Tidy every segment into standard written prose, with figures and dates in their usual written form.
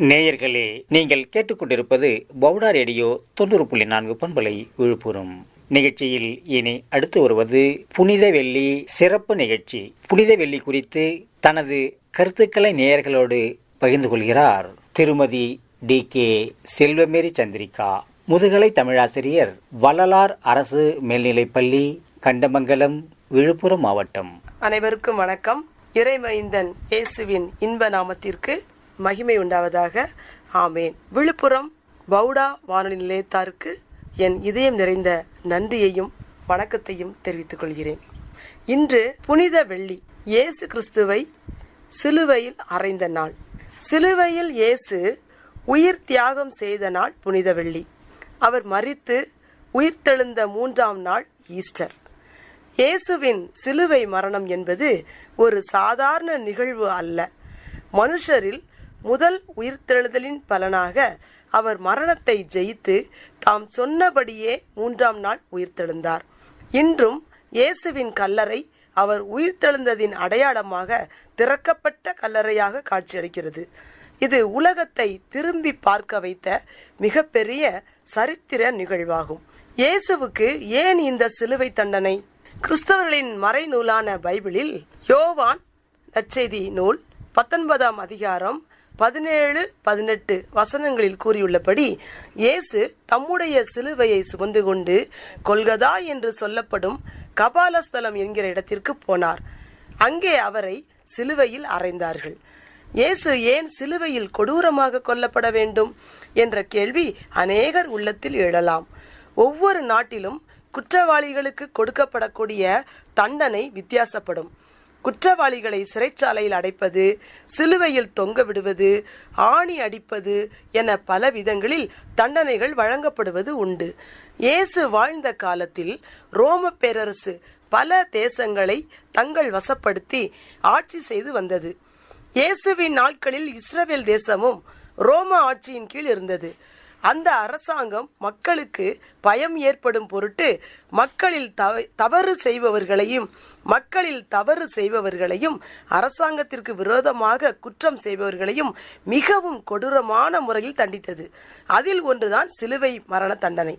நேயர்களே, நீங்கள் கேட்டுக்கொண்டிருப்பது பவுடா ரேடியோ 90.4 பண்பலை விழுப்புரம். நிகழ்ச்சியில் இனி அடுத்து வருவது புனித வெள்ளி சிறப்பு நிகழ்ச்சி. புனித வெள்ளி குறித்து தனது கருத்துக்களை நேயர்களோடு பகிர்ந்து கொள்கிறார் திருமதி டி.கே. செல்வமேரி சந்திரிகா, முதுகலை தமிழாசிரியர், வள்ளலார் அரசு மேல்நிலைப்பள்ளி, கண்டமங்கலம், விழுப்புரம் மாவட்டம். அனைவருக்கும் வணக்கம். இறைமைந்தன் இயேசுவின் இன்ப நாமத்திற்கு மகிமை உண்டாவதாக. ஆமேன். விழுப்புரம் பவுடா வானொலி நிலையத்தாருக்கு என் இதயம் நிறைந்த நன்றியையும் வணக்கத்தையும் தெரிவித்துக் கொள்கிறேன். இன்று புனித வெள்ளி, இயேசு கிறிஸ்துவை சிலுவையில் அறைந்த நாள். சிலுவையில் இயேசு உயிர் தியாகம் செய்த நாள் புனித வெள்ளி. அவர் மரித்து உயிர்த்தெழுந்த 3ஆம் நாள் ஈஸ்டர். இயேசுவின் சிலுவை மரணம் என்பது ஒரு சாதாரண நிகழ்வு அல்ல. மனுஷரில் முதல் உயிர்த்தெழுதலின் பலனாக அவர் மரணத்தை ஜெயித்து தாம் சொன்னபடியே 3ஆம் நாள் உயிர்த்தெழுந்தார். இன்றும் இயேசுவின் கல்லறை அவர் உயிர்த்தெழுந்ததின் அடையாளமாக திறக்கப்பட்ட கல்லறையாக காட்சியளிக்கிறது. இது உலகத்தை திரும்பி பார்க்க வைத்த மிகப்பெரிய சரித்திர நிகழ்வாகும். இயேசுவுக்கு ஏன் இந்த சிலுவை தண்டனை? கிறிஸ்தவர்களின் மறைநூலான பைபிளில் யோவான் நற்செய்தி நூல் 19ஆம் அதிகாரம் 17-18 வசனங்களில் கூறியுள்ளபடி, இயேசு தம்முடைய சிலுவையை சுமந்து கொண்டு கொல்கதா என்று சொல்லப்படும் கபாலஸ்தலம் என்கிற இடத்திற்கு போனார். அங்கே அவரை சிலுவையில் அறைந்தார்கள். இயேசு ஏன் சிலுவையில் கொடூரமாக கொல்லப்பட வேண்டும் என்ற கேள்வி அநேகர் உள்ளத்தில் எழலாம். ஒவ்வொரு நாட்டிலும் குற்றவாளிகளுக்கு கொடுக்கப்படக்கூடிய தண்டனை வித்தியாசப்படும். குற்றவாளிகளை சிறைச்சாலையில் அடைப்பது, சிலுவையில் தொங்க விடுவது, ஆணி அடிப்பது என பல விதங்களில் தண்டனைகள் வழங்கப்படுவது உண்டு. இயேசு வாழ்ந்த காலத்தில் ரோம பேரரசு பல தேசங்களை தங்கள் வசப்படுத்தி ஆட்சி செய்து வந்தது. இயேசுவின் நாட்களில் இஸ்ரவேல் தேசமும் ரோம ஆட்சியின் கீழ் இருந்தது. அந்த அரசாங்கம் மக்களுக்கு பயம் ஏற்படும் பொருட்டு மக்களில் தவறு செய்பவர்களையும் அரசாங்கத்திற்கு விரோதமாக குற்றம் செய்பவர்களையும் மிகவும் கொடூரமான முறையில் தண்டித்தது. அதில் ஒன்றுதான் சிலுவை மரண தண்டனை.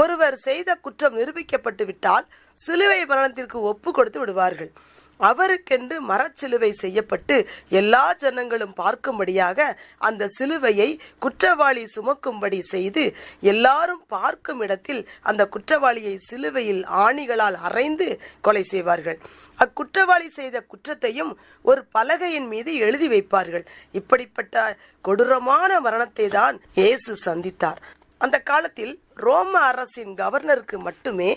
ஒருவர் செய்த குற்றம் நிரூபிக்கப்பட்டு விட்டால் சிலுவை மரணத்திற்கு ஒப்பு கொடுத்து விடுவார்கள். அவருக்கென்று மரச்சிலுவை செய்யப்பட்டு எல்லா ஜனங்களும் பார்க்கும்படியாக அந்த சிலுவையை குற்றவாளி சுமக்கும்படி செய்து எல்லாரும் பார்க்கும் இடத்தில் அந்த குற்றவாளியை சிலுவையில் ஆணிகளால் அறைந்து கொலை செய்வார்கள். அக்குற்றவாளி செய்த குற்றத்தையும் ஒரு பலகையின் மீது எழுதி வைப்பார்கள். இப்படிப்பட்ட கொடூரமான மரணத்தை தான் இயேசு சந்தித்தார். அந்த காலத்தில் ரோம அரசின் கவர்னருக்கு மட்டுமே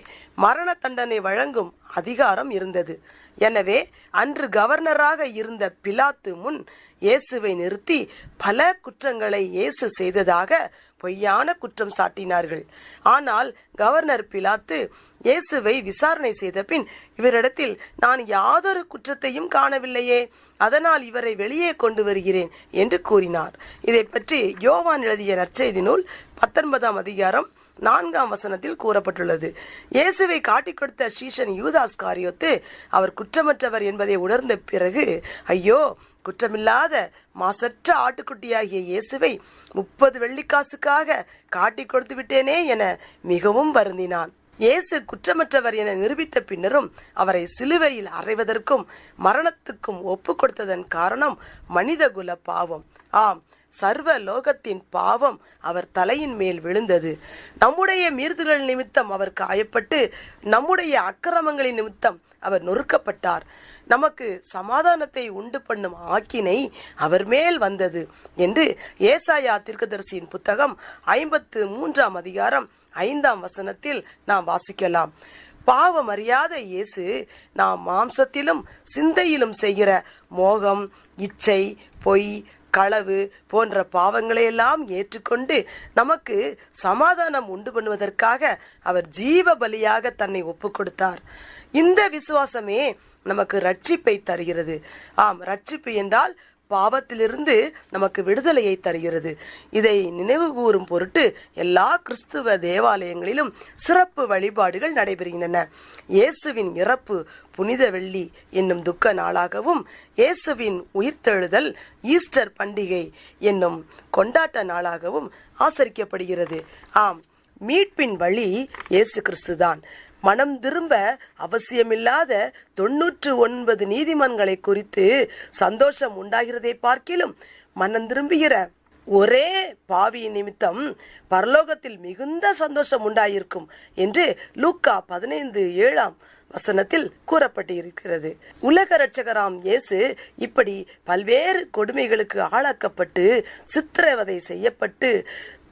மரண தண்டனை வழங்கும் அதிகாரம் இருந்தது. எனவே அன்று கவர்னராக இருந்த பிலாத்து முன் இயேசுவை நிறுத்தி பல குற்றங்களை இயேசு செய்ததாக பொய்யான குற்றம் சாட்டினார்கள். ஆனால் கவர்னர் பிலாத்து இயேசுவை விசாரணை செய்த பின், இவரிடத்தில் நான் யாதொரு குற்றத்தையும் காணவில்லையே, அதனால் இவரை வெளியே கொண்டு வருகிறேன் என்று கூறினார். இதை பற்றி யோவான் எழுதிய நற்செய்தி நூல் 19ஆம் அதிகாரம் 4ஆம் வசனத்தில் கூறப்பட்டுள்ளது. இயேசுவை காட்டிக் கொடுத்த சீஷன் யூதாஸ் காரியோத்து அவர் குற்றமற்றவர் என்பதை உணர்ந்த பிறகு, ஐயோ, குற்றமில்லாத மாசற்ற ஆட்டுக்குட்டியாகிய இயேசுவை 30 வெள்ளிக்காசுக்காக காட்டிக் கொடுத்து விட்டேனே என மிகவும் வருந்தினான். இயேசு குற்றமற்றவர் என நிரூபித்த பின்னரும் அவரை சிலுவையில் அறைவதற்கும் மரணத்துக்கும் ஒப்பு கொடுத்ததன் காரணம் மனிதகுல பாவம். ஆம், சர்வ லோகத்தின் பாவம் அவர் தலையின் மேல் விழுந்தது. நம்முடைய மீறுதல்கள் நிமித்தம் அவர் காயப்பட்டு, நம்முடைய அக்கிரமங்களின் நிமித்தம் அவர் நொறுக்கப்பட்டார். நமக்கு சமாதானத்தை உண்டு பண்ணும் ஆக்கினை அவர் மேல் வந்தது என்று ஏசாயா தீர்க்கதரிசியின் புத்தகம் 53ஆம் அதிகாரம் 5ஆம் வசனத்தில் நாம் வாசிக்கலாம். பாவம் அறியாத இயேசு நாம் மாம்சத்திலும் சிந்தையிலும் செய்கிற மோகம், இச்சை, பொய், களவு போன்ற பாவங்களையெல்லாம் ஏற்றுக்கொண்டு நமக்கு சமாதானம் உண்டு பண்ணுவதற்காக அவர் ஜீவ பலியாக தன்னை ஒப்பு கொடுத்தார். இந்த விசுவாசமே நமக்கு ரட்சிப்பை தருகிறது. ஆம், ரட்சிப்பு என்றால் பாவத்திலிருந்து நமக்கு விடுதலையை தருகிறது. இதை நினைவு கூறும் பொருட்டு எல்லா கிறிஸ்துவ தேவாலயங்களிலும் சிறப்பு வழிபாடுகள் நடைபெறுகின்றன. இயேசுவின் இறப்பு புனித வெள்ளி என்னும் துக்க நாளாகவும், இயேசுவின் உயிர்த்தெழுதல் ஈஸ்டர் பண்டிகை என்னும் கொண்டாட்ட நாளாகவும் ஆசரிக்கப்படுகிறது. ஆம், மீட்பின் வழி இயேசு கிறிஸ்துதான். மனம் திரும்ப அவசியமில்லாத 99 நீதிமன்களை குறித்து சந்தோஷம் உண்டாகிறதை பார்க்கிலும், மனம் திரும்புகிற ஒரே பாவி நிமித்தம் பரலோகத்தில் மிகுந்த சந்தோஷம் உண்டாயிருக்கும் என்று லூக்கா 15:7 கூறப்பட்டிருக்கிறது. உலக இரட்சகராம் இயேசு இப்படி பல்வேறு கொடுமைகளுக்கு ஆளாக்கப்பட்டு, சித்திரவதை செய்யப்பட்டு,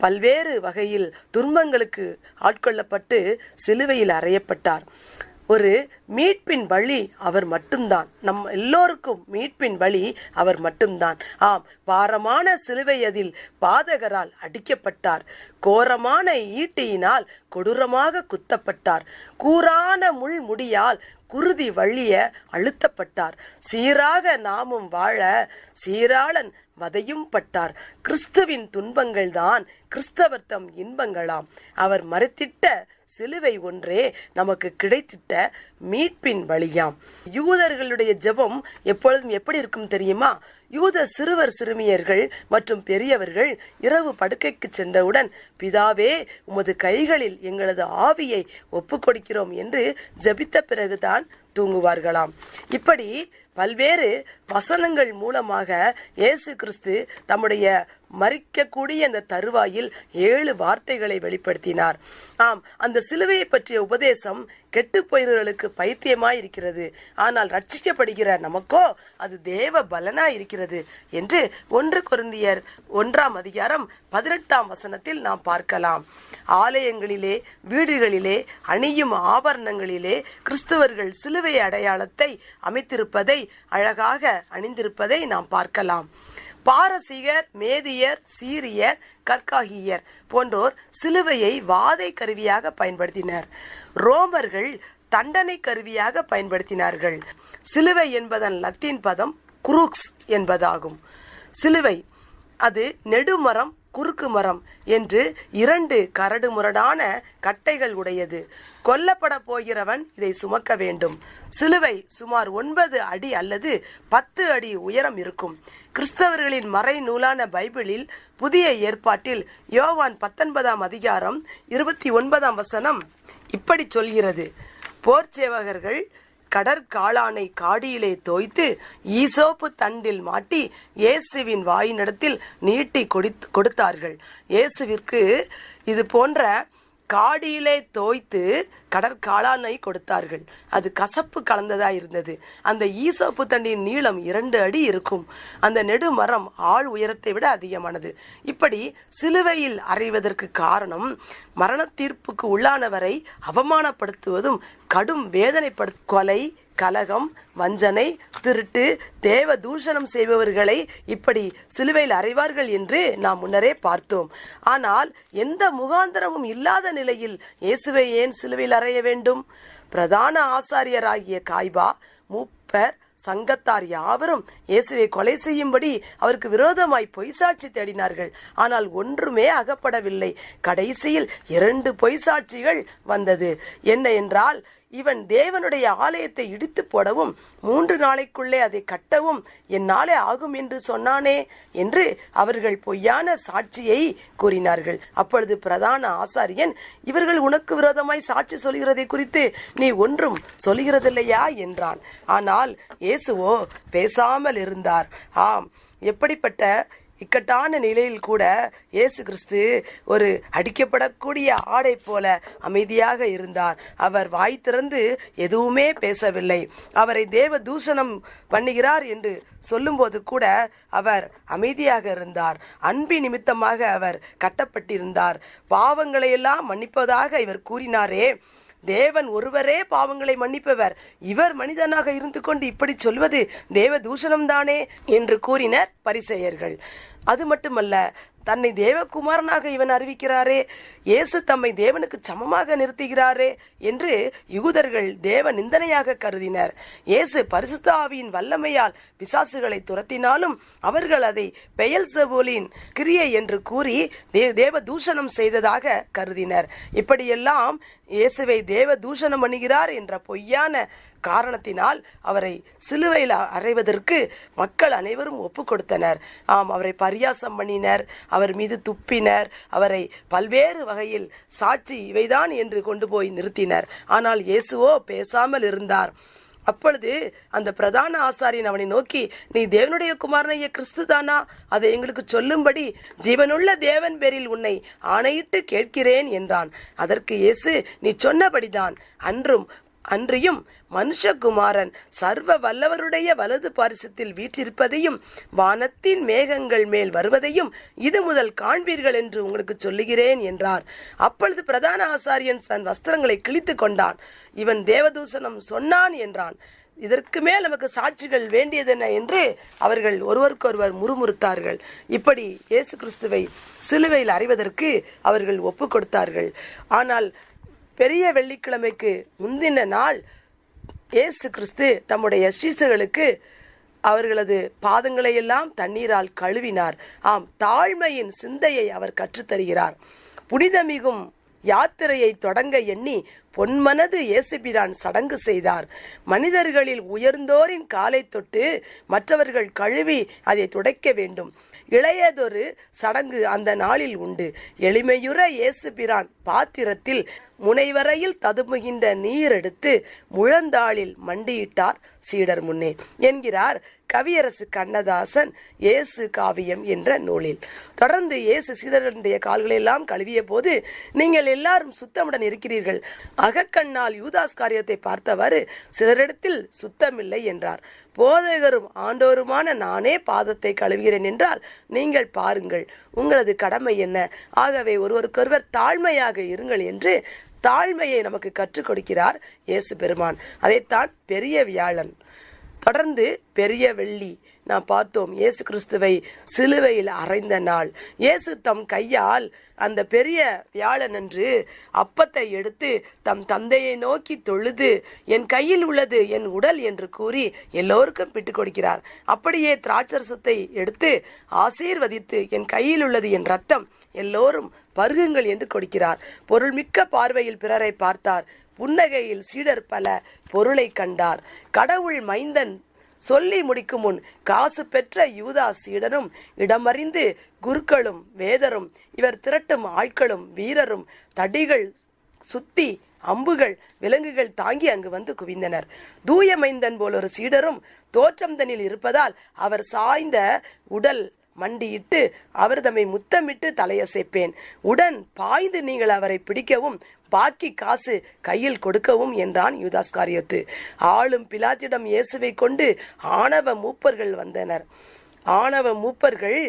பல்வேறு வகையில் துன்பங்களுக்கு ஆட்கொள்ளப்பட்டு சிலுவையில் அறையப்பட்டார். ஒரு மீட்பின் வழி அவர் மட்டும்தான். நம் எல்லோருக்கும் மீட்பின் வழி அவர் மட்டும்தான். ஆம், பாரமான சிலுவை அதில் பாதகரால் அடிக்கப்பட்டார். கோரமான ஈட்டியினால் கொடூரமாக குத்தப்பட்டார். கூரான முள் முடியால் குருதி வழிய அழுத்தப்பட்டார். சீராக நாமும் வாழ சீராளன் வதையும் பட்டார். கிறிஸ்துவின் துன்பங்கள் தான் கிறிஸ்தவர் தம் இன்பங்களாம். அவர் மறுத்திட்ட சிலுவை ஒன்றே நமக்கு கிடைத்திட்ட மீட்பின் வழியாம். யூதர்களுடைய ஜெபம் எப்பொழுதும் எப்படி இருக்கும் தெரியுமா? யூத சிறுவர் சிறுமியர்கள் மற்றும் பெரியவர்கள் இரவு படுக்கைக்கு சென்றவுடன், பிதாவே, உமது கைகளில் எங்களது ஆவியை ஒப்பு கொடுக்கிறோம் என்று ஜெபித்த பிறகுதான் தூங்குவார்களாம். இப்படி பல்வேறு வசனங்கள் மூலமாக இயேசு கிறிஸ்து தம்முடைய மரிக்கக்கூடிய அந்த தருவாயில் 7 வார்த்தைகளை வெளிப்படுத்தினார். ஆம், அந்த சிலுவையை பற்றிய உபதேசம் கெட்டு போயவர்களுக்கு பைத்தியமாய் இருக்கிறது. ஆனால் ரட்சிக்கப்படுகிற நமக்கோ அது தேவ பலனாய் இருக்கிறது என்று 1 கொரிந்தியர் 1:18 நாம் பார்க்கலாம். ஆலயங்களிலே, வீடுகளிலே அணியும் ஆபரணங்களிலே கிறிஸ்தவர்கள் சிலுவை அடையாளத்தை அமைத்திருப்பதை, அழகாக அணிந்திருப்பதை நாம் பார்க்கலாம். பாரசீகர், மேதியர், சீரியர், கர்காகியர் போன்றோர் சிலுவையை வாதை கருவியாக பயன்படுத்தினர். ரோமர்கள் தண்டனை கருவியாக பயன்படுத்தினார்கள். சிலுவை என்பதன் லத்தீன் பதம் குரூக்ஸ் என்பதாகும். சிலுவை அது நெடுமரம், குறுக்கு மரம் என்று 2 கரடு முரடான கட்டைகள் உடையது. கொல்லப்பட போகிறவன் இதை சுமக்க வேண்டும். சிலுவை சுமார் 9 அடி அல்லது 10 அடி உயரம் இருக்கும். கிறிஸ்தவர்களின் மறை நூலான பைபிளில் புதிய ஏற்பாட்டில் யோவான் 19:29 இப்படி சொல்கிறது: போர்ச்சேவகர்கள் கடற்காளானை காடியிலே தோய்த்து ஈசோப்பு தண்டில் மாட்டி இயேசுவின் வாயினிடத்தில் நீட்டி கொடுத்தார்கள். இயேசுவிற்கு இது போன்ற காடியிலே தோய்த்து கடற்காளானை கொடுத்தார்கள். அது கசப்பு கலந்ததா இருந்தது. அந்த ஈசோப்பு தண்டின் நீளம் 2 அடி இருக்கும். அந்த நெடுமரம் ஆள் உயரத்தை விட அதிகமானது. இப்படி சிலுவையில் அறைவதற்கு காரணம், மரண தீர்ப்புக்கு உள்ளானவரை அவமானப்படுத்துவதும் கடும் கொலை, கலகம், வஞ்சனை, திருட்டு, தேவ தூஷணம் செய்பவர்களை இப்படி சிலுவையில் அறைவார்கள் என்று நாம் முன்னரே பார்த்தோம். ஆனால் எந்த முகாந்தரமும் இல்லாத நிலையில் இயேசுவை ஏன் சிலுவையில் அறைய வேண்டும்? பிரதான ஆசாரியராகிய காய்பா, மூப்பர், சங்கத்தார் யாவரும் இயேசுவை கொலை செய்யும்படி அவருக்கு விரோதமாய் பொய்சாட்சி தேடினார்கள். ஆனால் ஒன்றுமே அகப்படவில்லை. கடைசியில் 2 பொய்சாட்சிகள் வந்தது. என்ன என்றால், இவன் தேவனுடைய ஆலயத்தை இடித்து போடவும் 3 நாளைக்குள்ளே அதை கட்டவும் என்னாலே ஆகும் என்று சொன்னானே என்று அவர்கள் பொய்யான சாட்சியை கூறினார்கள். அப்பொழுது பிரதான ஆசாரியன், இவர்கள் உனக்கு விரோதமாய் சாட்சி சொல்கிறதை குறித்து நீ ஒன்றும் சொல்கிறதில்லையா என்றான். ஆனால் இயேசுவோ பேசாமல் இருந்தார். ஆம், எப்படிப்பட்ட இக்கட்டான நிலையில் கூட இயேசு கிறிஸ்து ஒரு அடிக்கப்படக்கூடிய ஆடை போல அமைதியாக இருந்தார். அவர் வாய் திறந்து எதுவுமே பேசவில்லை. அவரை தேவ தூஷணம் பண்ணுகிறார் என்று சொல்லும் போது கூட அவர் அமைதியாக இருந்தார். அன்பின் நிமித்தமாக அவர் கட்டப்பட்டிருந்தார். பாவங்களை எல்லாம் மன்னிப்பதாக இவர் கூறினாரே, தேவன் ஒருவரே பாவங்களை மன்னிப்பவர், இவர் மனிதனாக இருந்து கொண்டு இப்படி சொல்வது தேவ தூஷணம் தானே என்று கூறினர் பரிசேயர்கள். அது மட்டுமல்ல, தன்னை தேவகுமாரனாக இவன் அறிவிக்கிறாரே, இயேசு தம்மை தேவனுக்கு சமமாக நிறுத்துகிறாரே என்று யூதர்கள் தேவ நிந்தனையாக கருதினர். இயேசு பரிசுத்த ஆவியின் வல்லமையால் பிசாசுகளை துரத்தினாலும் அவர்கள் அதை பெயல்செபூலின் கிரியை என்று கூறி தேவ தூஷணம் செய்ததாக கருதினர். இப்படியெல்லாம் இயேசுவை தேவ தூஷணம் பண்ணுகிறார் என்ற பொய்யான காரணத்தினால் அவரை சிலுவையில் அறைவதற்கு மக்கள் அனைவரும் ஒப்பு கொடுத்தனர். அவரை பரியாசம் பண்ணினர், அவர் மீது துப்பினர், அவரை பல்வேறு வகையில் சாட்சி இவைதான் என்று கொண்டு போய் நிறுத்தினர். ஆனால் இயேசுவோ பேசாமல் இருந்தார். அப்பொழுது அந்த பிரதான ஆசாரியன் அவனை நோக்கி, நீ தேவனுடைய குமாரனைய கிறிஸ்து தானா? அதை எங்களுக்கு சொல்லும்படி ஜீவனுள்ள தேவன் பேரில் உன்னை ஆணையிட்டு கேட்கிறேன் என்றான். அதற்கு இயேசு, நீ சொன்னபடிதான். அன்றியும் மனுஷகுமாரன் சர்வ வல்லவருடைய வலது பாரிசத்தில் வீற்றிருப்பதையும் வானத்தின் மேகங்கள் மேல் வருவதையும் இது முதல் காண்பீர்கள் என்று உங்களுக்கு சொல்லுகிறேன் என்றார். அப்பொழுது பிரதான ஆசாரியன் தன் வஸ்திரங்களை கிழித்து கொண்டான். இவன் தேவதூஷணம் சொன்னான் என்றான். இதற்கு மேல் நமக்கு சாட்சிகள் வேண்டியதென்ன என்று அவர்கள் ஒருவருக்கொருவர் முறுமுறுத்தார்கள். இப்படி இயேசு கிறிஸ்துவை சிலுவையில் அறைவதற்கு அவர்கள் ஒப்பு கொடுத்தார்கள். ஆனால் பெரிய வெள்ளிக்கிழமைக்கு முந்தின நாள் இயேசு கிறிஸ்து தம்முடைய சீசர்களுக்கு அவர்களது பாதங்களை எல்லாம் தண்ணீரால் கழுவினார். தாழ்மையின் சிந்தையை அவர் கற்றுத்தருகிறார். புனிதமிகும் யாத்திரையை தொடங்க எண்ணி பொன்மனது இயேசுபிரான் சடங்கு செய்தார். மனிதர்களில் உயர்ந்தோரின் காலை தொட்டு மற்றவர்கள் கழுவி அதை துடைக்க வேண்டும். இளையதொரு சடங்கு அந்த நாளில் உண்டு. எளிமையுற இயேசுபிரான் பாத்திரத்தில் முனைவரையில் ததும்புகின்ற நீர் எடுத்து முழந்தாளில் மண்டியிட்டார் சீடர் முன்னே என்கிறார் கவியரசு கண்ணதாசன் இயேசு காவியம் என்ற நூலில். தொடர்ந்து இயேசு சீடர்களுடைய கால்களை எல்லாம் கழுவிய போது, நீங்கள் எல்லாரும் சுத்தமுடன் இருக்கிறீர்கள், அகக்கண்ணால் யூதாஸ் காரியத்தை பார்த்தவாறு சிலரிடத்தில் சுத்தமில்லை என்றார். போதகரும் ஆண்டோருமான நானே பாதத்தை கழுவுகிறேன் என்றால் நீங்கள் பாருங்கள், உங்களது கடமை என்ன? ஆகவே ஒருவருக்கொருவர் தாழ்மையாக இருங்கள் என்று தாழ்மையை நமக்கு கற்றுக் கொடுக்கிறார் இயேசு பெருமான். அதைத்தான் பெரிய வியாழன். தொடர்ந்து பெரிய வெள்ளி நாம் பார்த்தோம். இயேசு கிறிஸ்துவை சிலுவையில் அறைந்த நாள். இயேசு தம் கையால் அந்த பெரிய வியாழன் அன்று அப்பத்தை எடுத்து தம் தந்தையை நோக்கி தொழுது, என் கையில் உள்ளது என் உடல் என்று கூறி எல்லோருக்கும் பிட்டு கொடுக்கிறார். அப்படியே திராட்சரசத்தை எடுத்து ஆசீர்வதித்து, என் கையில் உள்ளது என் ரத்தம், எல்லோரும் பருகுங்கள் என்று கொடுக்கிறார். பொருள்மிக்க பார்வையில் பிறரை பார்த்தார். புன்னகையில் சீடர் பல பொருளை கண்டார். கடவுள் மைந்தன் சொல்லி முடிக்கும் முன் காசு பெற்ற யூதா சீடரும் இடமறிந்து குருக்களும் வேதரும் இவர் திரட்டும் ஆட்களும் வீரரும் தடிகள் சுத்தி அம்புகள் விலங்குகள் தாங்கி அங்கு வந்து குவிந்தனர். தூய மைந்தன் போல் ஒரு சீடரும் தோற்றம் தனில் இருப்பதால் அவர் சாய்ந்த உடல் மண்டியிட்டு அவர் தம்மை முத்தமிட்டு தலையசைப்பேன். உடன் பாய்ந்து நீங்கள் அவரை பிடிக்கவும் பாக்கி காசு கையில் கொடுக்கவும் என்றான் யூதாஸ்காரியோத்து. ஆளும் பிலாத்திடம் இயேசுவை கொண்டு ஆணவ மூப்பர்கள் வந்தனர். ஆணவ மூப்பர்கள்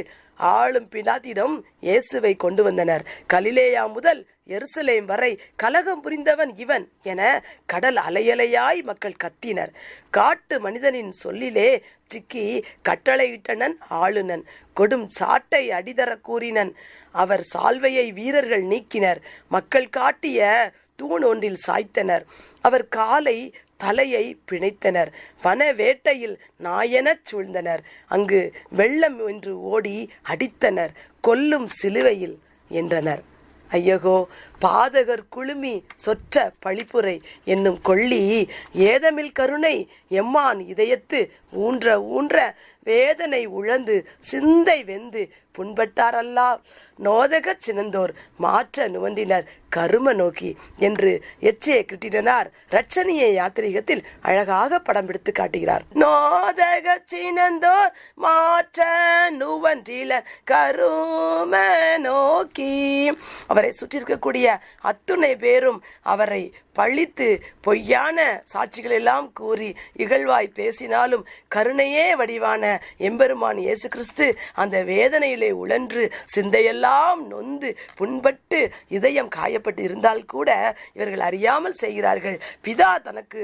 ஆளும் பிலாத்திடம் இயேசுவை கொண்டு வந்தனர். கலிலேயா முதல் எருசலேம் வரை கலகம் புரிந்தவன் இவன் என கடல் அலையலையாய் மக்கள் கத்தினர். காட்டு மனிதனின் சொல்லிலே சிக்கி கட்டளையிட்டனன் ஆளுநன். கொடும் சாட்டை அடிதர கூறினன். அவர் சால்வையை வீரர்கள் நீக்கினர். மக்கள் காட்டிய தூண் ஒன்றில் சாய்த்தனர். அவர் காலை தலையை பிணைத்தனர். வன வேட்டையில் நாயெனச் சூழ்ந்தனர். அங்கு வெள்ளம் என்று ஓடி அடித்தனர். கொல்லும் சிலுவையில் என்றனர். ஐயகோ, பாதகர் குழுமி சொற்ற பழிப்புரை என்னும் கொள்ளி ஏதமில் கருணை எம்மான் இதயத்து ஊன்ற ஊன்ற வேதனை உழந்து சிந்தை வெந்து புண்பட்டாரல்லா நோதக சினந்தோர் மாற்ற நுவன்றினர் கரும நோக்கி என்று எச்சையை கிட்டினார் ரட்சணிய யாத்திரிகத்தில் அழகாக படம் பிடித்து காட்டுகிறார். நோதக சினந்தோர் மாற்ற நுவன்றினர் கரும நோக்கி. அவரை சுற்றிருக்கக்கூடிய அத்துணை பேரும் அவரை பழித்து பொய்யான சாட்சிகள் எல்லாம் கூறி இகழ்வாய் பேசினாலும் கருணையே வடிவான எம்பெருமான் இயேசு கிறிஸ்து அந்த வேதனையிலே உழன்று சிந்தையெல்லாம் நொந்து புண்பட்டு இதயம் காயப்பட்டு இருந்தால் கூட இவர்கள் அறியாமல் செய்கிறார்கள். பிதா தனக்கு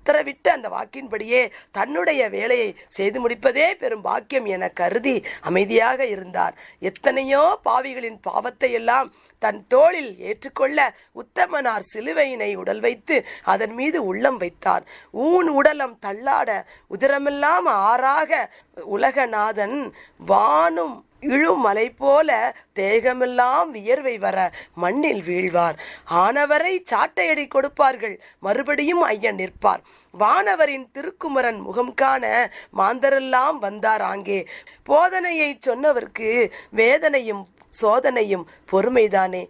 உத்தரவிட்ட அந்த வாக்கின்படியே தன்னுடைய வேலையை செய்து முடிப்பதே பெரும் பாக்கியம் என கருதி அமைதியாக இருந்தார். எத்தனையோ பாவிகளின் பாவத்தை எல்லாம் தன் தோளில் ஏற்றுக்கொள்ள உத்தமனார் சிலுவையினை உடல் வைத்து அதன் மீது உள்ளம் வைத்தார். ஊன் உடலம் தள்ளாட உதிரமெல்லாம் ஆறாக உலகநாதன் வானும் இழும் மலை போல தேகமெல்லாம் வியர்வை வர மண்ணில் வீழ்வார். ஆனவரை சாட்டையடி கொடுப்பார்கள், மறுபடியும் ஐயன் நிற்பார். வானவரின் திருக்குமரன் முகம் காண மாந்தரெல்லாம் வந்தார் அங்கே. போதனையை சொன்னவர்க்கு வேதனையும் சோதனையும் பொறுமைதானே.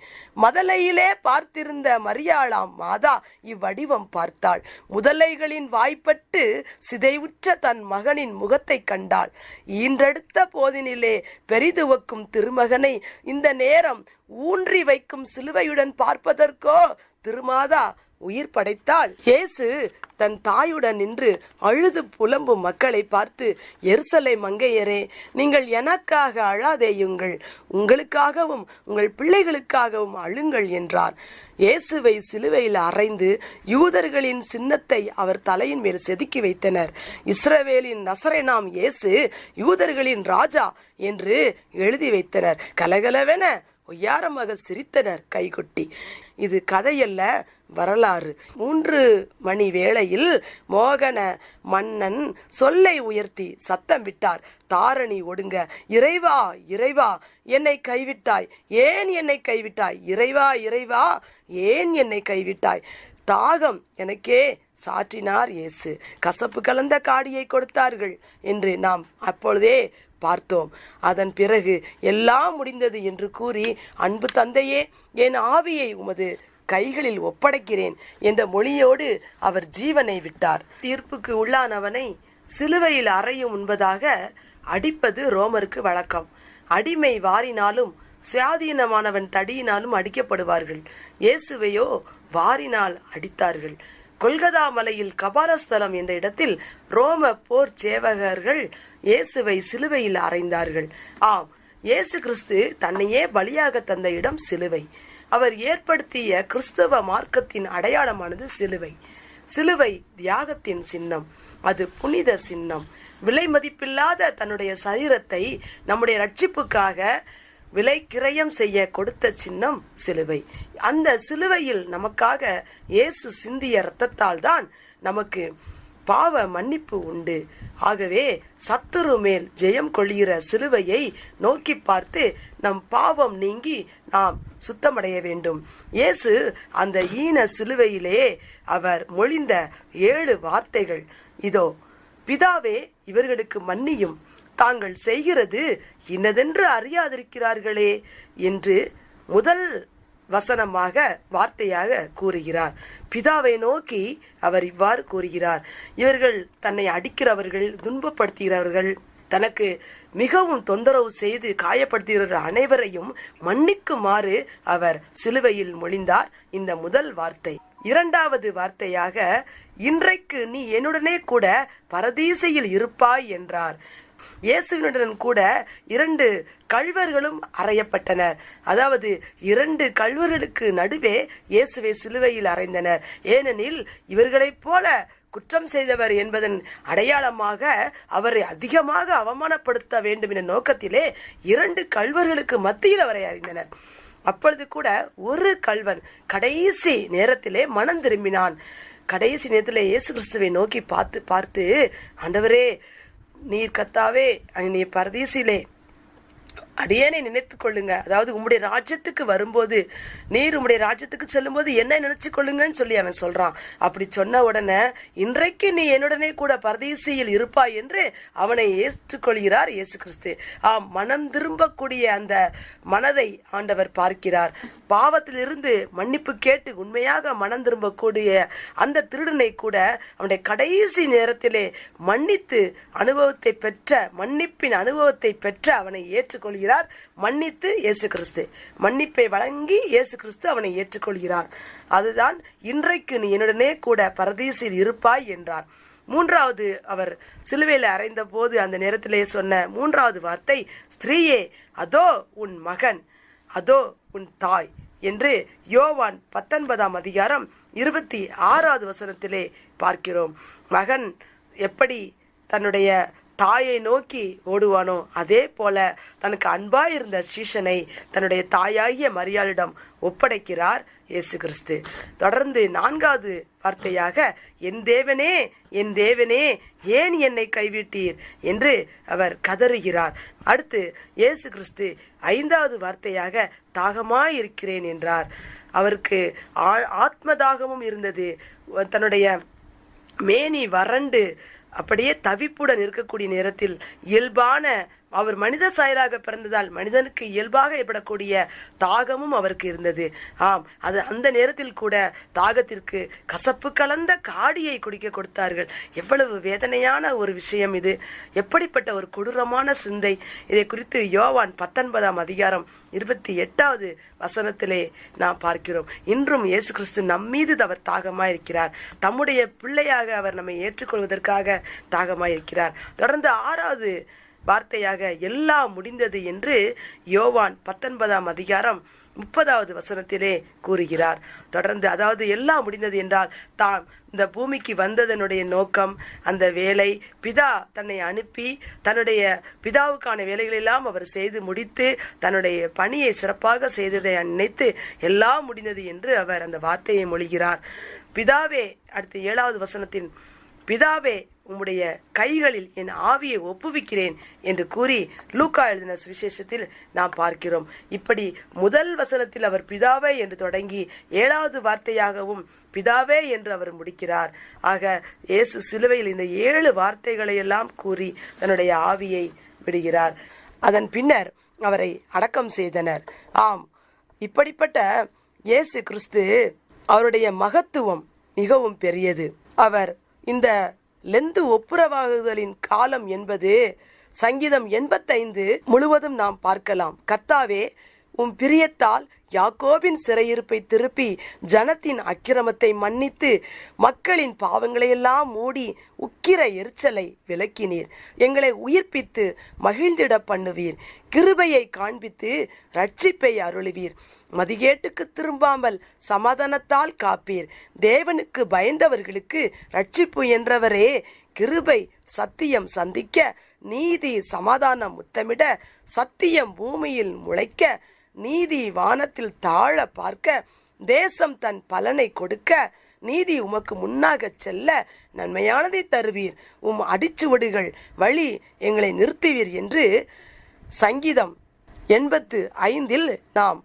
மதலையிலே பார்த்திருந்த மரியாளாம் மாதா இவ்வடிவம் பார்த்தாள். முதலைகளின் வாய்ப்பட்டு சிதைவுற்ற தன் மகனின் முகத்தை கண்டாள். ஈன்றெடுத்த போதினிலே பெரிதுவக்கும் திருமகனை இந்த நேரம் ஊன்றி வைக்கும் சிலுவையுடன் பார்ப்பதற்கோ திருமாதா உயிர் படைத்தாள். இயேசு தன் தாயுடன் நின்று அழுது புலம்பும் மக்களை பார்த்து, எருசலேம் மங்கையரே, நீங்கள் எனக்காக அழாதேயுங்கள், உங்களுக்காகவும் உங்கள் பிள்ளைகளுக்காகவும் அழுங்கள் என்றார். இயேசுவை சிலுவையில் அறைந்து யூதர்களின் சின்னத்தை அவர் தலையின் மேல் செதுக்கி வைத்தனர். இஸ்ரவேலின் நசரேனாம் இயேசு யூதர்களின் ராஜா என்று எழுதி வைத்தனர். கலகலவென ஒய்யாரமாக சிரித்தனர் கைகொட்டி. இது கதையல்ல, வரலாறு. 3 மணி வேளையில் மோகன மன்னன் சொல்லை உயர்த்தி சத்தம் விட்டார். தாரணி ஒடுங்க, இறைவா இறைவா என்னை கைவிட்டாய், ஏன் என்னை கைவிட்டாய், இறைவா இறைவா ஏன் என்னை கைவிட்டாய். தாகம் எனக்கே சாற்றினார் இயேசு. கசப்பு கலந்த காடியை கொடுத்தார்கள் என்று நாம் அப்பொழுதே பார்த்தோம். அதன் பிறகு எல்லாம் முடிந்தது என்று கூறி, அன்பு தந்தையே, என் ஆவியை உமது கைகளில் ஒப்படைக்கிறேன் என்ற மொழியோடு அவர் ஜீவனை விட்டார். தீர்ப்புக்கு உள்ளானவனை சிலுவையில் அறையும் முன்பதாக அடிப்பது ரோமருக்கு வழக்கம். அடிமை வாரினாலும் சுயாதீனமானவன் தடியினாலும் அடிக்கப்படுவார்கள். இயேசுவையோ வாரினால் அடித்தார்கள். கொல்கதா மலையில் கபாலஸ்தலம் என்ற இடத்தில் ரோம போர் சேவகர்கள் இயேசுவை சிலுவையில் அறைந்தார்கள். ஆம், இயேசு கிறிஸ்து தன்னையே பலியாக தந்த இடம் சிலுவை. அவர் ஏற்படுத்திய கிறிஸ்தவ மார்க்கத்தின் அடையாளமானது சிலுவை. சிலுவை தியாகத்தின் சின்னம், அது புனித சின்னம். விலை மதிப்பில்லாத தன்னுடைய சரீரத்தை நம்முடைய ரட்சிப்புக்காக விலை கிரயம் செய்ய கொடுத்த சின்னம் சிலுவை. அந்த சிலுவையில் நமக்காக இயேசு சிந்திய இரத்தத்தால் தான் நமக்கு பாவ மன்னிப்பு உண்டு. ஆகவே சத்துரு மேல் ஜெயம் கொள்கிற சிலுவையை நோக்கி பார்த்து நம் பாவம் நீங்கி நாம் சுத்தமடைய வேண்டும். இயேசு அந்த ஈன சிலுவையிலே அவர் மொழிந்த 7 வார்த்தைகள் இதோ: பிதாவே, இவர்களுக்கு மன்னியும், தாங்கள் செய்கிறது இன்னதென்று அறியாதிருக்கிறார்களே என்று முதல் வசனமாக வார்த்தையாக கூறுகிறார். பிதாவை நோக்கி அவர் இவ்வாறு கூறுகிறார். இவர்கள் தன்னை அடிக்கிறவர்கள், துன்பப்படுத்துகிறவர்கள், தனக்கு மிகவும் தொந்தரவு செய்து காயப்படுத்துகிற அனைவரையும் மன்னிக்குமாறு அவர் சிலுவையில் மொழிந்தார். இந்த முதல் வார்த்தை. 2வது வார்த்தையாக, இன்றைக்கு நீ என்னுடனே கூட பரதீசையில் இருப்பாய் என்றார். இயேசுவினுடன் கூட 2 கள்வர்களும் அறையப்பட்டனர். அதாவது 2 கள்வர்களுக்கு நடுவே இயேசுவை சிலுவையில் அறைந்தனர். ஏனெனில் இவர்களைப் போல குற்றம் செய்தவர் என்பதன் அடையாளமாக அவரை அதிகமாக அவமானப்படுத்த வேண்டும் என்ற நோக்கத்திலே 2 கள்வர்களுக்கு மத்தியில் அவரை அறிந்தனர். அப்பொழுது கூட ஒரு கள்வன் கடைசி நேரத்திலே மனம் திரும்பினான். கடைசி நேரத்திலே இயேசு கிறிஸ்துவை நோக்கி பார்த்து ஆண்டவரே, நீர் கர்த்தாவே, நீ பரதீசிலே அடியேனை நினைத்துக் கொள்ளுங்க. அதாவது உம்முடைய ராஜ்யத்துக்கு வரும்போது, நீர் உம்முடைய ராஜ்யத்துக்கு செல்லும் போது என்ன நினைச்சு கொள்ளுங்கன்னு சொல்லி அவன் சொல்றான். அப்படி சொன்ன உடனே, இன்றைக்கு நீ என்னுடனே கூட பரதீசியில் இருப்பாய் என்று அவனை ஏற்றுக்கொள்கிறார் இயேசு கிறிஸ்து. ஆம், மனம் திரும்பக்கூடிய அந்த மனதை ஆண்டவர் பார்க்கிறார். பாவத்திலிருந்து மன்னிப்பு கேட்டு உண்மையாக மனம் திரும்பக்கூடிய அந்த திருடனை கூட அவனுடைய கடைசி நேரத்திலே மன்னித்து அனுபவத்தை பெற்ற, மன்னிப்பின் அனுபவத்தை பெற்ற அவனை ஏற்றுக்கொள்கிறார். மன்னித்து இயேசு கிறிஸ்து மன்னிப்பை வழங்கி இயேசு கிறிஸ்து அவனை ஏற்றுக்கொள்கிறார். அதுதான் இன்றைக்கு நீ என்னுடனே கூட பரதீசில் இருப்பாய் என்றார். 3வது அவர் சிலுவையில் அறைந்த போது அந்த நேரத்திலே சொன்ன 3வது வார்த்தை, ஸ்திரீயே, அதோ உன் மகன், அதோ உன் தாய் என்று யோவான் 19ஆம் அதிகாரம் 26வது வசனத்திலே பார்க்கிறோம். மகன் எப்படி தன்னுடைய தாயை நோக்கி ஓடுவானோ அதே போல தனக்கு அன்பாயிருந்த சீஷனை தன்னுடைய தாயாகிய மரியாளிடம் ஒப்படைக்கிறார் இயேசு கிறிஸ்து. தொடர்ந்து 4வது வார்த்தையாக, என் தேவனே என் தேவனே ஏன் என்னை கைவிட்டீர் என்று அவர் கதறுகிறார். அடுத்து இயேசு கிறிஸ்து 5வது வார்த்தையாக தாகமாயிருக்கிறேன் என்றார். அவருக்கு ஆத்ம தாகமும் இருந்தது. தன்னுடைய மேனி வறண்டு அப்படியே தவிப்புடன் இருக்கக்கூடிய நேரத்தில் இயல்பான, அவர் மனித சாயலாக பிறந்ததால் மனிதனுக்கு இயல்பாக ஏற்படக்கூடிய தாகமும் அவருக்கு இருந்தது. ஆம், அது அந்த நேரத்தில் கூட தாகத்திற்கு கசப்பு கலந்த காடியை குடிக்க கொடுத்தார்கள். எவ்வளவு வேதனையான ஒரு விஷயம் இது! எப்படிப்பட்ட ஒரு கொடூரமான சிந்தை! இதை குறித்து யோவான் 19ஆம் அதிகாரம் 28வது வசனத்திலே நாம் பார்க்கிறோம். இன்றும் இயேசு கிறிஸ்து நம்மீது அவர் தாகமாயிருக்கிறார். தம்முடைய பிள்ளையாக அவர் நம்மை ஏற்றுக்கொள்வதற்காக தாகமாயிருக்கிறார். தொடர்ந்து 6வது வார்த்தையாக எல்லாம் முடிந்தது என்று யோவான் 19ஆம் அதிகாரம் 30வது வசனத்திலே கூறுகிறார். தொடர்ந்து, அதாவது எல்லாம் முடிந்தது என்றால் தாம் இந்த பூமிக்கு வந்ததனுடைய நோக்கம், அந்த வேலை, பிதா தன்னை அனுப்பி தன்னுடைய பிதாவுக்கான வேலைகளெல்லாம் அவர் செய்து முடித்து தன்னுடைய பணியை சிறப்பாக செய்ததை நினைத்து எல்லாம் முடிந்தது என்று அவர் அந்த வார்த்தையை மொழிகிறார். பிதாவே, அடுத்து 7வது வசனத்தின், பிதாவே உம்முடைய கைகளில் என் ஆவியை ஒப்புவிக்கிறேன் என்று கூறி லூக்கா எழுதின சுவிசேஷத்தில் நாம் பார்க்கிறோம். இப்படி முதல் வசனத்தில் அவர் பிதாவே என்று தொடங்கி 7வது வார்த்தையாகவும் பிதாவே என்று அவர் முடிக்கிறார். ஆக இயேசு சிலுவையில் இந்த 7 வார்த்தைகளை எல்லாம் கூறி தன்னுடைய ஆவியை விடுகிறார். அதன் பின்னர் அவரை அடக்கம் செய்தனர். ஆம், இப்படிப்பட்ட இயேசு கிறிஸ்து அவருடைய மகத்துவம் மிகவும் பெரியது. அவர் இந்த லெந்து ஒப்புரவாகுதலின் காலம் என்பது சங்கீதம் 85 முழுவதும் நாம் பார்க்கலாம். கர்த்தாவே, உம் பிரியத்தால் யாக்கோபின் சிறையிருப்பை திருப்பி ஜனத்தின் அக்கிரமத்தை மன்னித்து மக்களின் பாவங்களையெல்லாம் மூடி உக்கிர எரிச்சலை விலக்கினீர். எங்களை உயிர்ப்பித்து மகிழ்ந்திட பண்ணுவீர். கிருபையை காண்பித்து ரட்சிப்பை அருளுவீர். மதிகேட்டுக்கு திரும்பாமல் சமாதானத்தால் காப்பீர். தேவனுக்கு பயந்தவர்களுக்கு ரட்சிப்பு என்றவரே, கிருபை சத்தியம் சந்திக்க, நீதி சமாதானம் முத்தமிட, சத்தியம் பூமியில் முளைக்க, நீதி வானத்தில் தாழ பார்க்க, தேசம் தன் பலனை கொடுக்க, நீதி உமக்கு முன்னாக செல்ல, நன்மையானதை தருவீர். உம் அடிச்சுவடுகள் வழி எங்களை நிறுத்துவீர் என்று சங்கீதம் 85 நாம்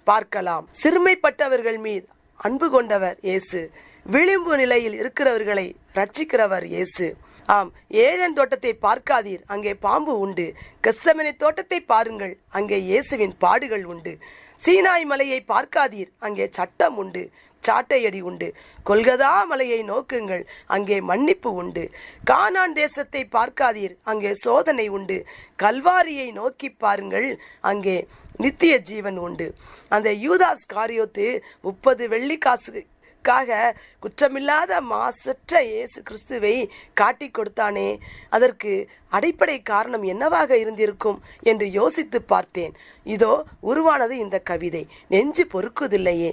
பார்க்கலாம். சிறுமைப்பட்டவர்கள் மீது அன்பு கொண்டவர் இயேசு. விளிம்பு நிலையில் இருக்கிறவர்களை ரட்சிக்கிறவர் இயேசு. ஆம், ஏதேன் தோட்டத்தை பார்க்காதீர், அங்கே பாம்பு உண்டு. கெத்செமனே தோட்டத்தை பாருங்கள், அங்கே இயேசுவின் பாடுகள் உண்டு. சீனாய் மலையை பார்க்காதீர், அங்கே சட்டம் உண்டு, சாட்டையடி உண்டு. கொல்கதா மலையை நோக்குங்கள், அங்கே மன்னிப்பு உண்டு. கானான் தேசத்தை பார்க்காதீர், அங்கே சோதனை உண்டு. கல்வாரியை நோக்கி பாருங்கள், அங்கே நித்திய ஜீவன் உண்டு. அந்த யூதாஸ் காரியோத்து 30 வெள்ளிக்காசுக்காக குற்றமில்லாத மாசற்ற இயேசு கிறிஸ்துவை காட்டி கொடுத்தானே, அதற்கு அடிப்படை காரணம் என்னவாக இருந்திருக்கும் என்று யோசித்து பார்த்தேன். இதோ உருவானது இந்த கவிதை. நெஞ்சு பொறுக்குதில்லையே.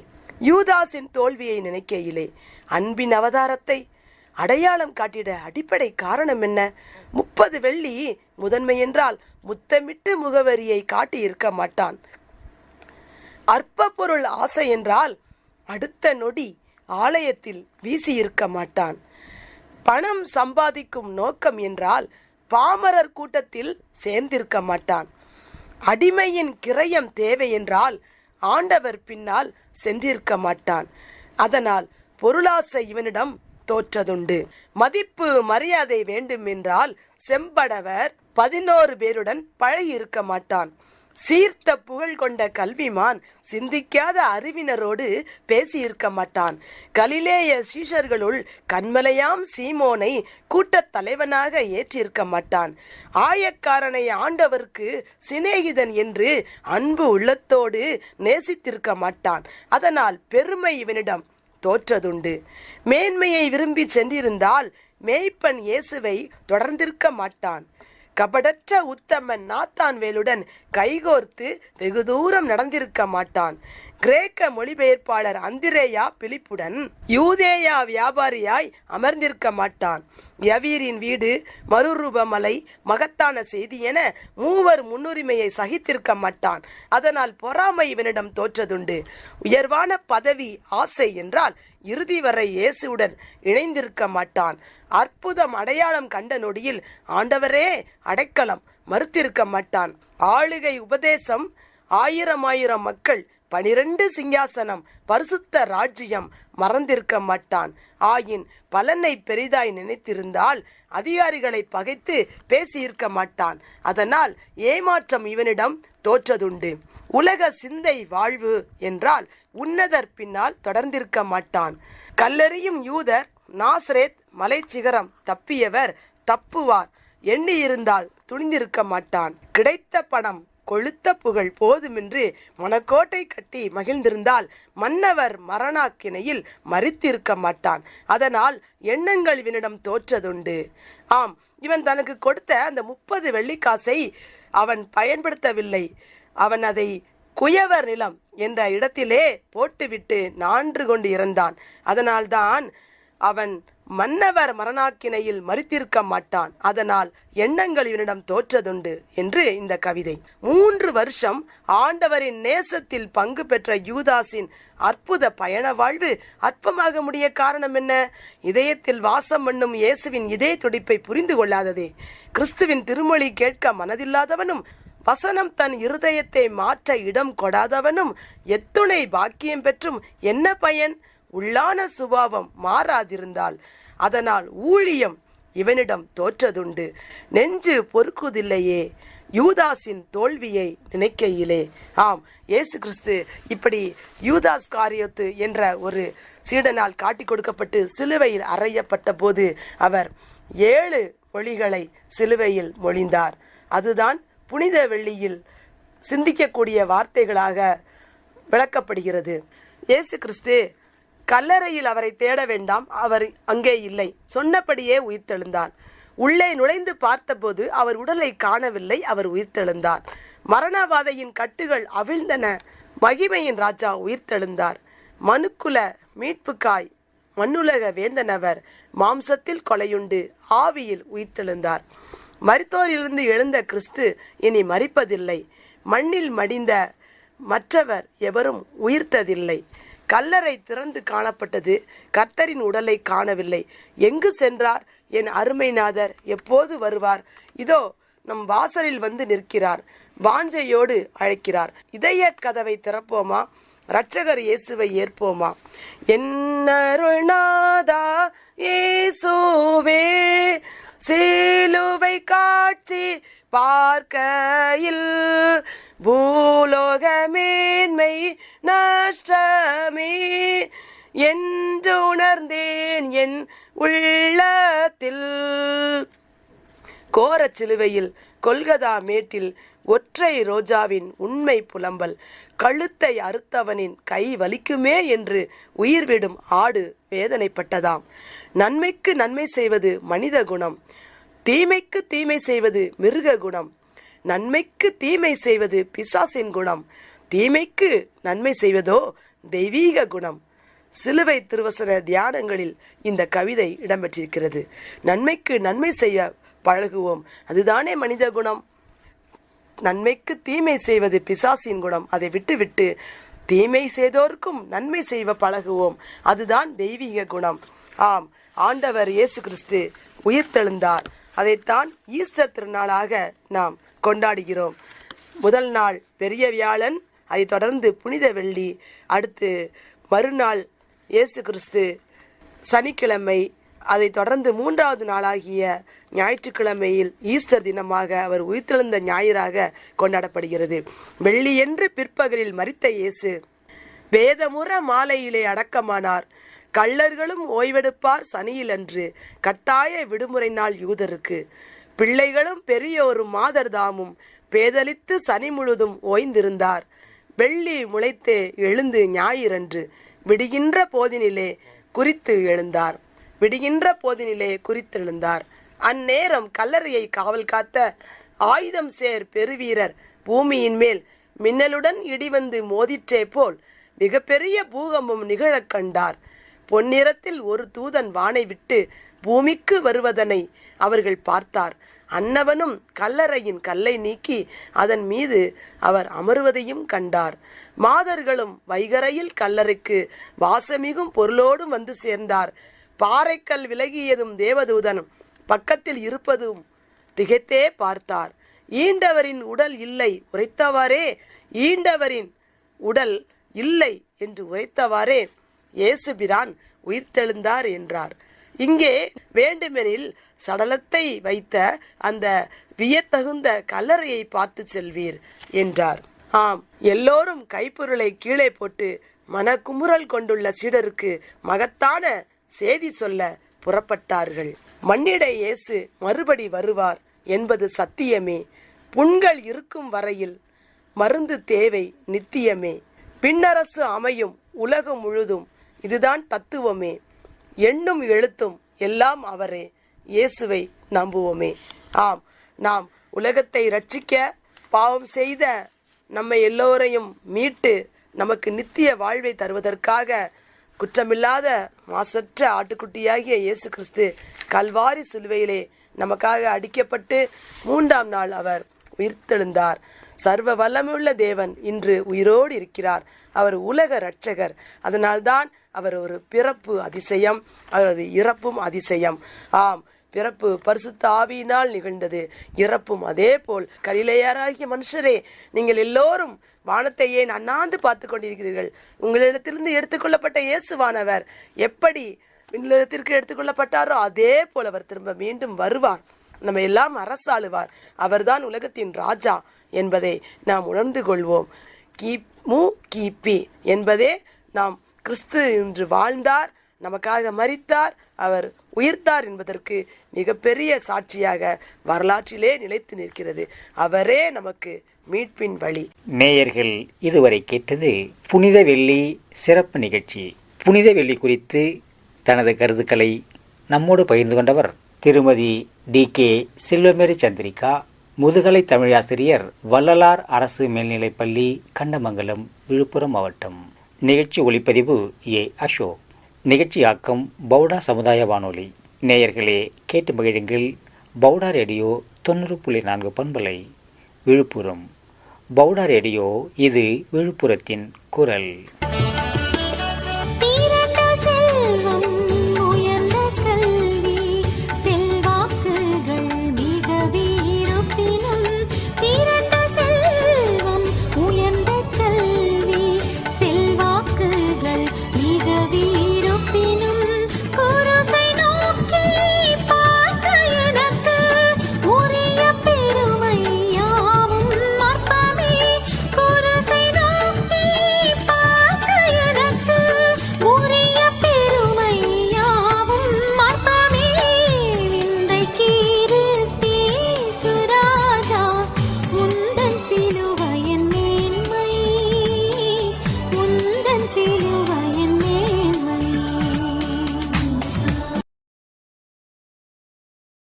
யூதாஸின் தோல்வியை நினைக்கையிலே அன்பின் அவதாரத்தை அடையாளம் காட்டிட அடிப்படை காரணம் என்ன? 30 வெள்ளி முதன்மை என்றால் முத்தமிட்டு முகவரியை காட்டி இருக்க மாட்டான். அற்ப பொருள் ஆசை என்றால் அடுத்த நொடி ஆலயத்தில் வீசி இருக்க மாட்டான். பணம் சம்பாதிக்கும் நோக்கம் என்றால் பாமரர் கூட்டத்தில் சேர்ந்திருக்க மாட்டான். அடிமையின் கிரயம் தேவை என்றால் ஆண்டவர் பின்னால் சென்றிருக்க மாட்டான். அதனால் பொருளாசை இவனிடம் தோற்றதுண்டு. மதிப்பு மரியாதை வேண்டும் என்றால் செம்படவர் 11 பேருடன் பழகி இருக்க மாட்டான். சீர்த்த புகழ் கொண்ட கல்விமான் சிந்திக்காத அறிவினரோடு பேசி இருக்க மாட்டான். கலிலேய சீஷர்களுள் கண்மலையாம் சீமோனை கூட்டத் தலைவனாக ஏற்றிருக்க மாட்டான். ஆயக்காரனை ஆண்டவருக்கு சிநேகிதன் என்று அன்பு உள்ளத்தோடு நேசித்திருக்க மாட்டான். அதனால் பெருமை இவனிடம் தோற்றதுண்டு. மேன்மையை விரும்பி சென்றிருந்தால் மேய்ப்பன் இயேசுவை தொடர்ந்திருக்க மாட்டான். கபடற்ற உத்தமன் நாத்தான் வேலுடன் கைகோர்த்து வெகு தூரம் நடந்திருக்க மாட்டான். கிரேக்க மொழிபெயர்ப்பாளர் அந்திரேயா பிலிப்புடன் யூதேயா வியாபாரியாய் அமர்ந்திருக்க மாட்டான். யவீரின் வீடு, மறுரூபமலை, மகத்தான செய்தி என மூவர் முன்னுரிமையை சகித்திருக்க மாட்டான். அதனால் பொறாமை இவனிடம் தோற்றதுண்டு. உயர்வான பதவி ஆசை என்றால் இறுதி வரை இயேசுவுடன் இணைந்திருக்க மாட்டான். அற்புதம் அடையாளம் கண்ட நொடியில் ஆண்டவரே அடைக்கலம் மறுத்திருக்க மாட்டான். ஆளுகை, உபதேசம், ஆயிரம் மக்கள், 12 சிங்காசனம், பரிசுத்த ராஜ்யம் மறந்திருக்க மாட்டான். ஆயின் பலனை பெரிதாய் நினைத்திருந்தால் அதிகாரிகளை பகைத்து பேசியிருக்க மாட்டான். அதனால் ஏமாற்றம் இவனிடம் தோற்றதுண்டு. உலக சிந்தை வாழ்வு என்றால் உன்னதர் பின்னால் தொடர்ந்திருக்க மாட்டான். கல்லெறியும் யூதர் நாசரேத் மலைச்சிகரம் தப்பியவர் தப்புவார் எண்ணி இருந்தால் துணிந்திருக்க மாட்டான். கிடைத்த பணம், கொழுத்த புகழ் போதுமென்று மனக்கோட்டை கட்டி மகிழ்ந்திருந்தால் மன்னவர் மரணாக்கினையில் மரித்திருக்க மாட்டான். அதனால் எண்ணங்கள் இவனிடம் தோற்றதுண்டு. ஆம், இவன் தனக்கு கொடுத்த அந்த 30 வெள்ளிக்காசை அவன் பயன்படுத்தவில்லை. அவன் அதை குயவர் நிலம் என்ற இடத்திலே போட்டுவிட்டு நான்று கொண்டு இறந்தான். அதனால்தான் அவன் மன்னவர் மரணாக்கினையில் மரித்திருக்க மாட்டான். அதனால் எண்ணங்கள் இவனிடம் தோற்றதுண்டு என்று இந்த கவிதை. 3 வருஷம் ஆண்டவரின் நேசத்தில் பங்கு பெற்ற யூதாஸின் அற்புத பயண வாழ்வு அற்பமாக முடிய காரணம் என்ன? இதயத்தில் வாசம் பண்ணும் இயேசுவின் இதய துடிப்பை புரிந்து கொள்ளாததே. கிறிஸ்துவின் திருமொழி கேட்க மனதில்லாதவனும் வசனம் தன் இருதயத்தை மாற்ற இடம் கொடாதவனும் எத்துணை பாக்கியம் பெற்றும் என்ன பயன்? உள்ளான சுபாவம் மாறாதிருந்தால். அதனால் ஊழியம் இவனிடம் தோற்றதுண்டு. நெஞ்சு பொறுக்குதில்லையே யூதாஸின் தோல்வியை நினைக்கையிலே. ஆம், இயேசு கிறிஸ்து இப்படி யூதாஸ் காரியத்து என்ற ஒரு சீடனால் காட்டி கொடுக்கப்பட்டு சிலுவையில் அறையப்பட்ட போது அவர் 7 மொழிகளை சிலுவையில் மொழிந்தார். அதுதான் புனித வெள்ளியில் சிந்திக்கக்கூடிய வார்த்தைகளாக விளக்கப்படுகிறது. இயேசு கிறிஸ்து கல்லறையில் அவரை தேட வேண்டாம், அவர் அங்கே இல்லை, சொன்னபடியே உயிர்த்தெழுந்தார். உள்ளே நுழைந்து பார்த்தபோது அவர் உடலை காணவில்லை, அவர் உயிர்த்தெழுந்தார். மரணவாதையின் கட்டுகள் அவிழ்ந்தன, மகிமையின் ராஜா உயிர்த்தெழுந்தார். மனுக்குல மீட்புக்காய் மண்ணுலக வேந்தனவர் மாம்சத்தில் கொலையுண்டு ஆவியில் உயிர்த்தெழுந்தார். மரித்தோரிலிருந்து எழுந்த கிறிஸ்து இனி மரிப்பதில்லை. மண்ணில் மடிந்த மற்றவர் எவரும் உயிர்த்ததில்லை. கல்லறை திறந்து காணப்பட்டது, கர்த்தரின் உடலை காணவில்லை. எங்கு சென்றார் என் அருமைநாதர்? எப்போது வருவார்? இதோ நம் வாசலில் வந்து நிற்கிறார், வாஞ்சையோடு அழைக்கிறார். இதய கதவை திறப்போமா? இரட்சகர் இயேசுவை ஏற்போமா? என்னருள்நாதா இயேசுவே, சிலுவை காட்சி பார்க்கையில் பூலோக மேன்மை நஷ்டமே என்று உணர்ந்தேன் என் உள்ளத்தில். கோரச் சிலுவையில் கொல்கதா மேட்டில் ஒற்றை ரோஜாவின் உண்மை புலம்பல். கழுத்தை அறுத்தவனின் கை வலிக்குமே என்று உயிர்விடும் ஆடு வேதனைப்பட்டதாம். நன்மைக்கு நன்மை செய்வது மனித குணம், தீமைக்கு தீமை செய்வது மிருக குணம். நன்மைக்கு தீமை செய்வது பிசாசின் குணம், தீமைக்கு நன்மை செய்வதோ தெய்வீக குணம். சிலுவை திருவசன தியானங்களில் இந்த கவிதை இடம்பெற்றிருக்கிறது. நன்மைக்கு நன்மை செய்ய பழகுவோம், அதுதானே மனித குணம். நன்மைக்கு தீமை செய்வது பிசாசின் குணம், அதை விட்டுவிட்டு தீமை செய்தோருக்கும் நன்மை செய்வ பழகுவோம், அதுதான் தெய்வீக குணம். ஆம், ஆண்டவர் இயேசு கிறிஸ்து உயிர்த்தெழுந்தார். அதைத்தான் ஈஸ்டர் திருநாளாக நாம் கொண்டாடுகிறோம். முதல் நாள் பெரிய வியாழன், அதை தொடர்ந்து புனித வெள்ளி, அடுத்து மறுநாள் இயேசு கிறிஸ்து சனிக்கிழமை, அதை தொடர்ந்து 3வது நாளாகிய ஞாயிற்றுக்கிழமையில் ஈஸ்டர் தினமாக அவர் உயிர்த்தெழுந்த ஞாயிறாக கொண்டாடப்படுகிறது. வெள்ளியன்று பிற்பகலில் மரித்த இயேசு வேதமுற மாலையிலே அடக்கமானார். கள்ளர்களும் ஓய்வெடுப்பார் சனியில் அன்று, கட்டாய விடுமுறை நாள் யூதருக்கு. பிள்ளைகளும் பெரியோரும் மாதர்தாமும் பேதலித்து சனி முழுதும் ஓய்ந்திருந்தார். வெள்ளி முளைத்தே எழுந்து ஞாயிறன்று விடுகின்ற போதினிலே குறித்து எழுந்தார். விடுகின்ற போதினிலே குறித்தெழுந்தார். அந்நேரம் கல்லறையை காவல் காத்த ஆயுதம் சேர் பெருவீரர் பூமியின் மேல் மின்னலுடன் இடிவந்து மோதிற்றே போல் மிகப்பெரிய பூகம்பம் நிகழக் கண்டார். பொன்னிறத்தில் ஒரு தூதன் வானை விட்டு பூமிக்கு வருவதனை அவர்கள் பார்த்தார். அன்னவனும் கல்லறையின் கல்லை நீக்கி அதன் மீது அவர் அமருவதையும் கண்டார். மாதர்களும் வைகரையில் கல்லறைக்கு வாசமிகும் பொருளோடும் வந்து சேர்ந்தார். பாறைக்கல் விலகியதும் தேவதூதன் பக்கத்தில் இருப்பதும் திகைத்தே பார்த்தார். ஈண்டவரின் உடல் இல்லை உரைத்தவாறே, ஈண்டவரின் உடல் இல்லை என்று உரைத்தவாறே இயேசுபிரான் உயிர்த்தெழுந்தார் என்றார். இங்கே வேண்டுமெனில் சடலத்தை வைத்த அந்த வியத்தகுந்த கல்லறையை பார்த்து செல்வீர் என்றார். ஆம், எல்லோரும் கைப்பொருளை கீழே போட்டு மனக்குமுறல் கொண்டுள்ள சீடருக்கு மகத்தான செய்தி சொல்ல புறப்பட்டார்கள். மண்ணிட இயேசு மறுபடி வருவார் என்பது சத்தியமே. புண்கள் இருக்கும் வரையில் மருந்து தேவை நித்தியமே. பின்னரசு அமையும் உலகம் முழுதும் இதுதான் தத்துவமே. எண்ணும் எழுத்தும் எல்லாம் அவரே, இயேசுவை நம்புவோமே. ஆம், நாம் உலகத்தை ரட்சிக்க பாவம் செய்த நம்மை எல்லோரையும் மீட்டு நமக்கு நித்திய வாழ்வை தருவதற்காக குற்றமில்லாத மாசற்ற ஆட்டுக்குட்டியாகிய இயேசு கிறிஸ்து கல்வாரி சிலுவையிலே நமக்காக அடிக்கப்பட்டு 3ஆம் நாள் அவர் உயிர்த்தெழுந்தார். சர்வ வல்லமையுள்ள தேவன் இன்று உயிரோடு இருக்கிறார். அவர் உலக இரட்சகர். அதனால்தான் அவர் ஒரு பிறப்பு அதிசயம், அவரது இறப்பும் அதிசயம். ஆம், பிறப்பு பரிசுத்த ஆவியினால் நிகழ்ந்தது, இறப்பும் அதே போல். கலிலேயராகிய மனுஷரே, நீங்கள் எல்லோரும் வானத்தை ஏன் அண்ணாந்து பார்த்து கொண்டிருக்கிறீர்கள்? உங்களிடத்திலிருந்து எடுத்துக்கொள்ளப்பட்ட இயேசுவானவர் எப்படி விண்ணுலகத்திற்கு எடுத்துக்கொள்ளப்பட்டாரோ அதே போல் அவர் திரும்ப மீண்டும் வருவார், நம்ம எல்லாம் அரசாளுவார். அவர்தான் உலகத்தின் ராஜா என்பதை நாம் உணர்ந்து கொள்வோம். கிமு கிபி என்பதே நாம் கிறிஸ்து இன்று வாழ்ந்தார், நமக்காக மரித்தார், அவர் உயிர்த்தார் என்பதற்கு மிகப்பெரிய சாட்சியாக வரலாற்றிலே நிலைத்து நிற்கிறது. அவரே நமக்கு மீட்பின் வழி. நேயர்கள் இதுவரை கேட்டது புனித வெள்ளி சிறப்பு நிகழ்ச்சி. புனித வெள்ளி குறித்து தனது கருத்துக்களை நம்மோடு பகிர்ந்து கொண்டவர் திருமதி DK செல்வமேரி சந்திரிகா, முதுகலை தமிழாசிரியர், வள்ளலார் அரசு மேல்நிலைப்பள்ளி, கண்டமங்கலம், விழுப்புரம் மாவட்டம். நிகழ்ச்சி ஒளிப்பதிவு A. அசோக். நிகழ்ச்சியாக்கம் பவுடா சமுதாய வானொலி. நேயர்களே, கேட்டு மகிழுங்கள். பவுடா ரேடியோ 90.4 பண்பலை, விழுப்புரம். பவுடா ரேடியோ, இது விழுப்புரத்தின் குரல்.